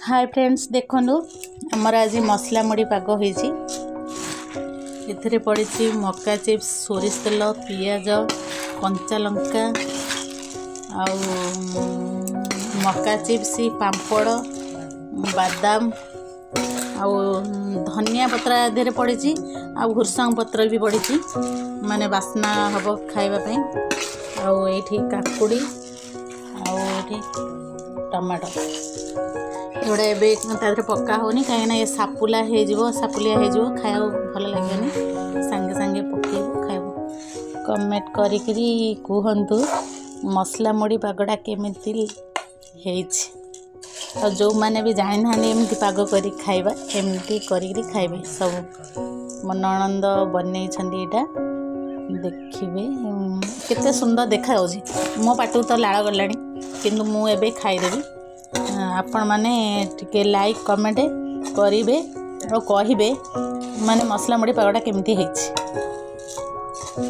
Hi friends देखु आमर आज मसला मुड़ी पाग होती पड़ी मक्का चिप्स सोरिष तेल पियाज कंचा लंका मक्का चिप्स पापड़ बादाम धनिया पत्र आधे पड़ी भुर्संग पत्र भी पड़ी माने बास्ना हम खाइबापी आठी काकुड़ी आठी टमाटो एगुड़ा एवं पक्का होनी कहीं ये सापुला सापुलिया हो खाया भल लगे सांगे सांगे पके खाइब कमेंट करी कहतु मसला मुड़ी पागटा केमिति और जो मैंने भी जानी ना एमती पाग कर खाइबा एमती करी खाइबे सब मो ननंद बन देखिए केते सुंदर देखा मो पाटू तो लाड़ गला किंतु मुझे खाईदेवी आपण माने टिके लाइक कमेंट करेंगे और कहे माने मसला मुड़ी पागटा केमती है।